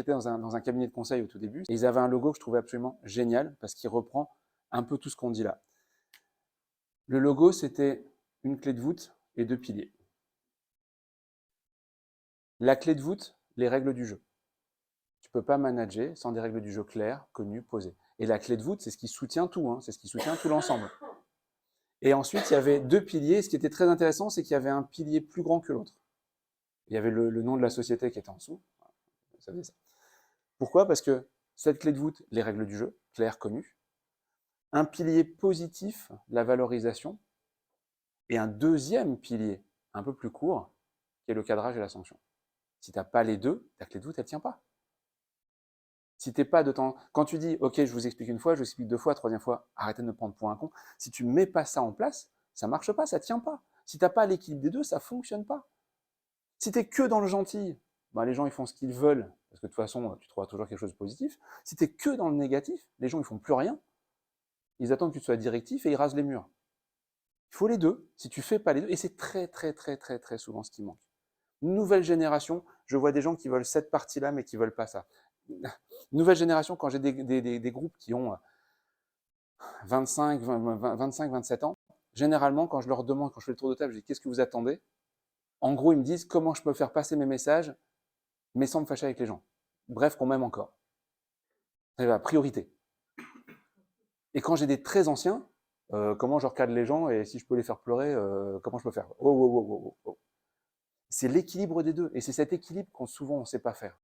j'étais dans un cabinet de conseil au tout début, et ils avaient un logo que je trouvais absolument génial, parce qu'il reprend un peu tout ce qu'on dit là. Le logo, c'était une clé de voûte et 2 piliers. La clé de voûte, les règles du jeu. Tu ne peux pas manager sans des règles du jeu claires, connues, posées. Et la clé de voûte, c'est ce qui soutient tout, hein, c'est ce qui soutient tout l'ensemble. Et ensuite, il y avait 2 piliers. Ce qui était très intéressant, c'est qu'il y avait un pilier plus grand que l'autre. Il y avait le nom de la société qui était en dessous. Ça faisait ça. Pourquoi? Parce que cette clé de voûte, les règles du jeu, claires, connues. Un pilier positif, la valorisation. Et un deuxième pilier, un peu plus court, qui est le cadrage et la sanction. Si tu n'as pas les deux, ta clé de voûte, elle ne tient pas. Si t'es pas de temps, quand tu dis, ok, je vous explique une fois, je vous explique 2 fois, 3e fois, arrêtez de me prendre pour un con. Si tu mets pas ça en place, ça marche pas, ça tient pas. Si t'as pas l'équilibre des deux, ça fonctionne pas. Si t'es que dans le gentil, ben les gens ils font ce qu'ils veulent, parce que de toute façon, tu trouveras toujours quelque chose de positif. Si t'es que dans le négatif, les gens ils font plus rien. Ils attendent que tu sois directif et ils rasent les murs. Il faut les deux. Si tu fais pas les deux, et c'est très très très très très souvent ce qui manque. Nouvelle génération, je vois des gens qui veulent cette partie-là, mais qui veulent pas ça. Nouvelle génération, quand j'ai des groupes qui ont 25, 27 ans, généralement, quand je leur demande, quand je fais le tour de table, je dis qu'est-ce que vous attendez? En gros, ils me disent comment je peux faire passer mes messages, mais sans me fâcher avec les gens. Bref, qu'on m'aime encore. C'est la priorité. Et quand j'ai des très anciens, comment je recadre les gens et si je peux les faire pleurer, comment je peux faire? Oh, oh, oh, oh, oh. C'est l'équilibre des deux. Et c'est cet équilibre qu'on souvent on ne sait pas faire.